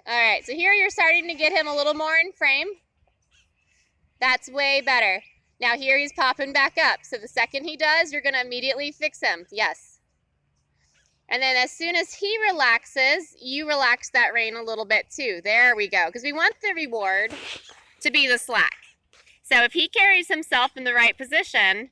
All right, so here you're starting to get him a little more in frame. That's way better. Now here he's popping back up. So the second he does, you're gonna immediately fix him. Yes. And then as soon as he relaxes, you relax that rein a little bit too. There we go. Because we want the reward to be the slack. So if he carries himself in the right position,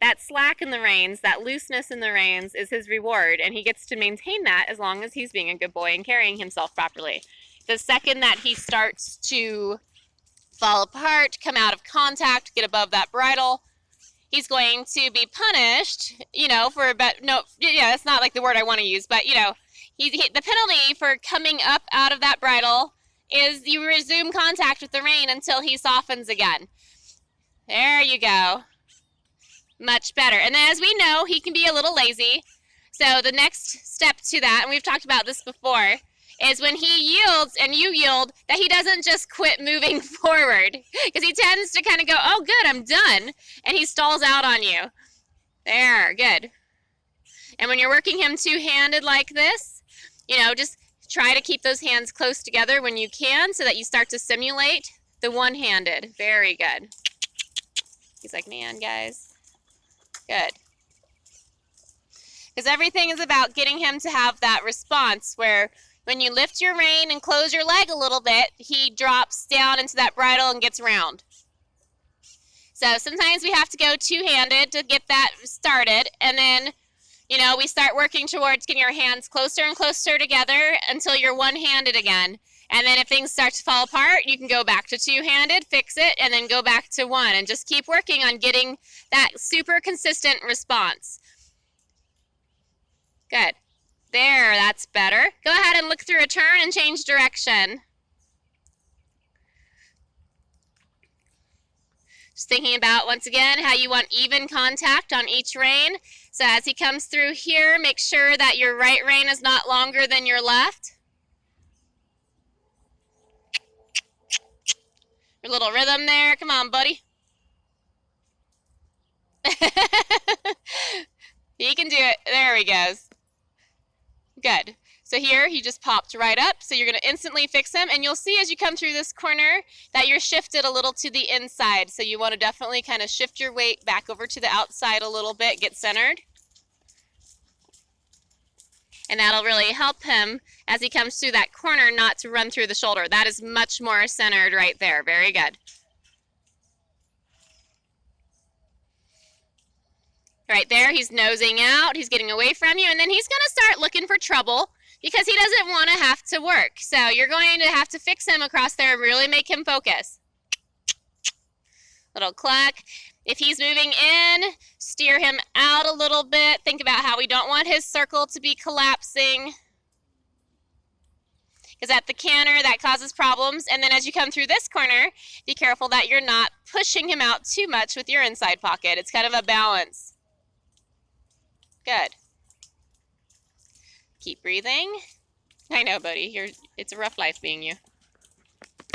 that slack in the reins, that looseness in the reins is his reward, and he gets to maintain that as long as he's being a good boy and carrying himself properly. The second that he starts to fall apart, come out of contact, get above that bridle, he's going to be punished, you know, for about, no, yeah, that's not like the word I want to use, but, you know, the penalty for coming up out of that bridle is you resume contact with the rein until he softens again. There you go. Much better. And then as we know, he can be a little lazy. So the next step to that, and we've talked about this before, is when he yields and you yield, that he doesn't just quit moving forward. Because he tends to kind of go, oh, good, I'm done. And he stalls out on you. There, good. And when you're working him two-handed like this, you know, just try to keep those hands close together when you can so that you start to simulate the one-handed. Very good. He's like, man, guys. Good. Because everything is about getting him to have that response where when you lift your rein and close your leg a little bit, he drops down into that bridle and gets round. So sometimes we have to go two-handed to get that started, and then, you know, we start working towards getting our hands closer and closer together until you're one-handed again. And then if things start to fall apart, you can go back to two-handed, fix it, and then go back to one. And just keep working on getting that super consistent response. Good. There, that's better. Go ahead and look through a turn and change direction. Just thinking about, once again, how you want even contact on each rein. So as he comes through here, make sure that your right rein is not longer than your left. Your little rhythm there. Come on, buddy. He can do it. There he goes. Good. So here he just popped right up. So you're going to instantly fix him. And you'll see as you come through this corner that you're shifted a little to the inside. So you want to definitely kind of shift your weight back over to the outside a little bit. Get centered. And that'll really help him as he comes through that corner not to run through the shoulder. That is much more centered right there. Very good. Right there, he's nosing out. He's getting away from you. And then he's going to start looking for trouble because he doesn't want to have to work. So you're going to have to fix him across there and really make him focus. Little cluck. If he's moving in, steer him out a little bit. Think about how we don't want his circle to be collapsing. Because at the canter, that causes problems. And then as you come through this corner, be careful that you're not pushing him out too much with your inside pocket. It's kind of a balance. Good. Keep breathing. I know, buddy. It's a rough life being you.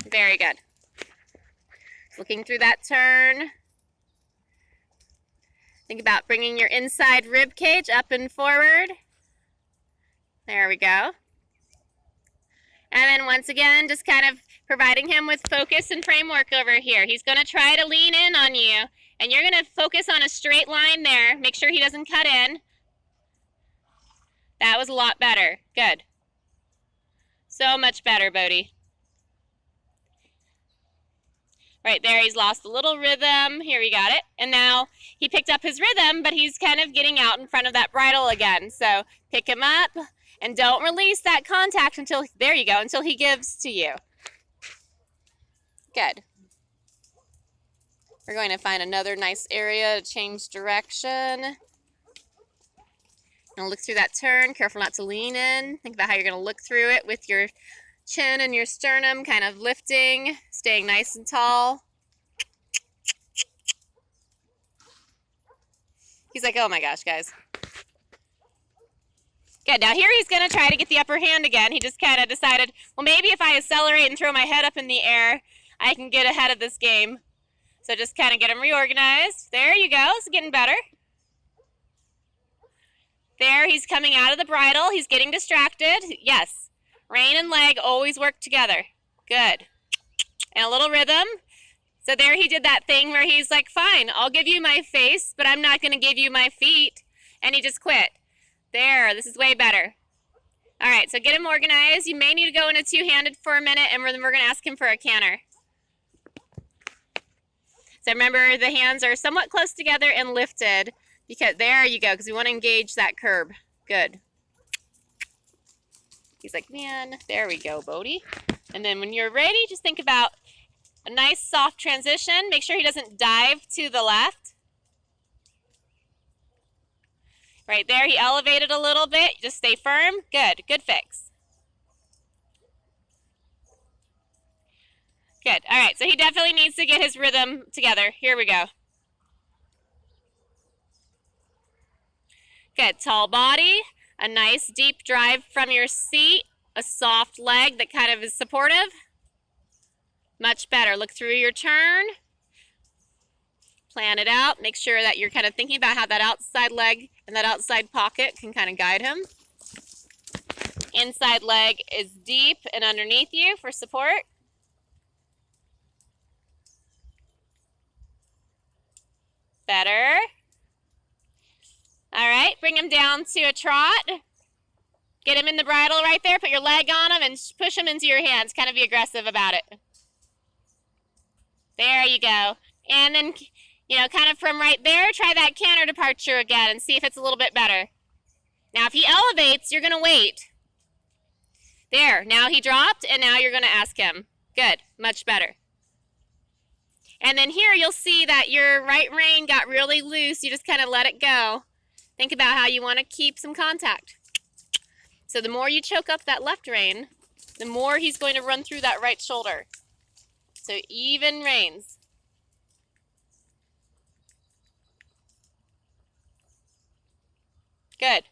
Very good. Looking through that turn. Think about bringing your inside rib cage up and forward. There we go. And then once again, just kind of providing him with focus and framework over here. He's going to try to lean in on you, and you're going to focus on a straight line there. Make sure he doesn't cut in. That was a lot better. Good. So much better, Bodie. Right there, he's lost a little rhythm. Here, we got it. And now he picked up his rhythm, but he's kind of getting out in front of that bridle again. So pick him up and don't release that contact until, there you go, until he gives to you. Good. We're going to find another nice area to change direction. And look through that turn. Careful not to lean in. Think about how you're going to look through it with your chin and your sternum kind of lifting, staying nice and tall. He's like, oh my gosh, guys. Good, now here he's going to try to get the upper hand again. He just kind of decided, well, maybe if I accelerate and throw my head up in the air, I can get ahead of this game. So just kind of get him reorganized. There you go, it's getting better. There, he's coming out of the bridle. He's getting distracted. Yes. Rein and leg always work together. Good. And a little rhythm. So there he did that thing where he's like, fine, I'll give you my face, but I'm not going to give you my feet. And he just quit. There, this is way better. All right, so get him organized. You may need to go into two-handed for a minute, and then we're going to ask him for a canter. So remember, the hands are somewhat close together and lifted. Because there you go, because we want to engage that curb. Good. He's like, man, there we go, Bodie. And then when you're ready, just think about a nice soft transition. Make sure he doesn't dive to the left. Right there, he elevated a little bit. Just stay firm. Good. Good fix. Good. All right, so he definitely needs to get his rhythm together. Here we go. Good. Tall body. A nice deep drive from your seat. A soft leg that kind of is supportive. Much better. Look through your turn. Plan it out. Make sure that you're kind of thinking about how that outside leg and that outside pocket can kind of guide him. Inside leg is deep and underneath you for support. Better. All right, bring him down to a trot. Get him in the bridle right there. Put your leg on him and push him into your hands. Kind of be aggressive about it. There you go. And then, you know, kind of from right there, try that canter departure again and see if it's a little bit better. Now, if he elevates, you're going to wait. There, now he dropped, and now you're going to ask him. Good, much better. And then here you'll see that your right rein got really loose. You just kind of let it go. Think about how you want to keep some contact. So the more you choke up that left rein, the more he's going to run through that right shoulder. So even reins. Good.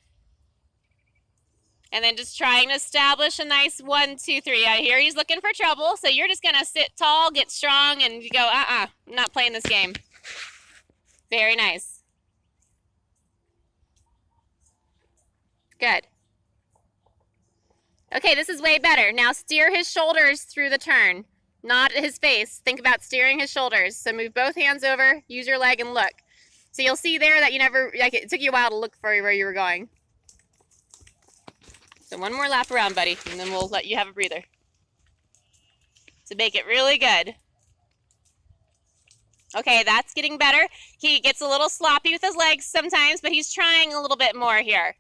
And then just trying to establish a nice 1, 2, 3. I hear he's looking for trouble, so you're just going to sit tall, get strong, and you go, I'm not playing this game. Very nice. Good. Okay, this is way better. Now steer his shoulders through the turn, not his face. Think about steering his shoulders. So move both hands over, use your leg, and look. So you'll see there that you never, like, it took you a while to look for where you were going. So one more lap around, buddy, and then we'll let you have a breather. To make it really good. Okay, that's getting better. He gets a little sloppy with his legs sometimes, but he's trying a little bit more here.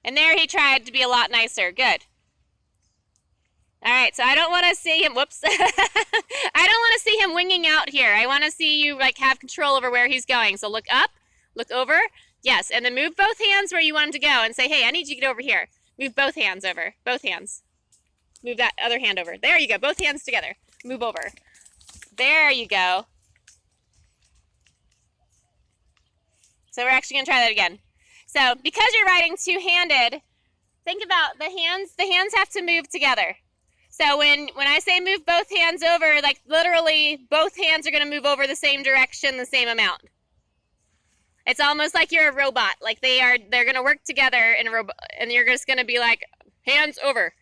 And there he tried to be a lot nicer. Good. All right, so I don't want to see him, whoops. I don't want to see him winging out here. I want to see you like have control over where he's going. So look up, look over. Yes, and then move both hands where you want him to go and say, hey, I need you to get over here. Move both hands over, both hands. Move that other hand over. There you go, both hands together. Move over. There you go. So we're actually going to try that again. So because you're riding two-handed, think about the hands have to move together. So when I say move both hands over, like literally both hands are going to move over the same direction, the same amount. It's almost like you're a robot. Like they're going to work together in a robot, and you're just going to be like, hands over.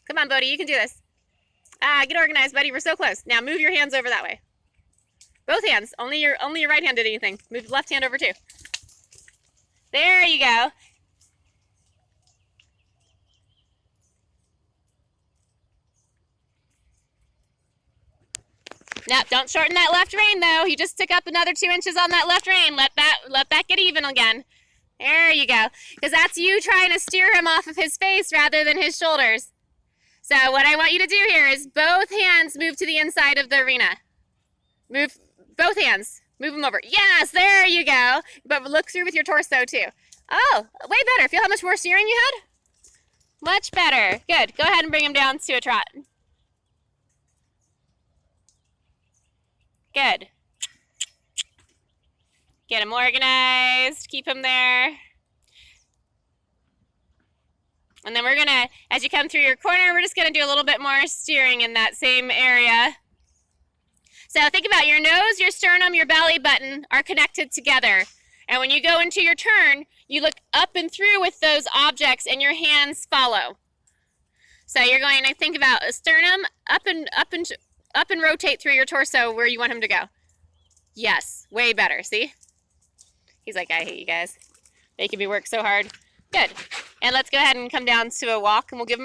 Come on, Bodie, you can do this. Get organized, buddy. We're so close. Now move your hands over that way. Both hands. Only your right hand did anything. Move left hand over too. There you go. No, don't shorten that left rein though. You just took up another 2 inches on that left rein. Let that get even again. There you go. Because that's you trying to steer him off of his face rather than his shoulders. So what I want you to do here is both hands move to the inside of the arena. Move both hands. Move them over. Yes, there you go. But look through with your torso too. Oh, way better. Feel how much more steering you had? Much better. Good. Go ahead and bring him down to a trot. Good. Get him organized. Keep him there. And then we're going to, as you come through your corner, we're just going to do a little bit more steering in that same area. So think about your nose, your sternum, your belly button are connected together. And when you go into your turn, you look up and through with those objects and your hands follow. So you're going to think about a sternum, up and rotate through your torso where you want him to go. Yes, way better, see? He's like, I hate you guys. Making me work so hard. Good. And let's go ahead and come down to a walk, and we'll give him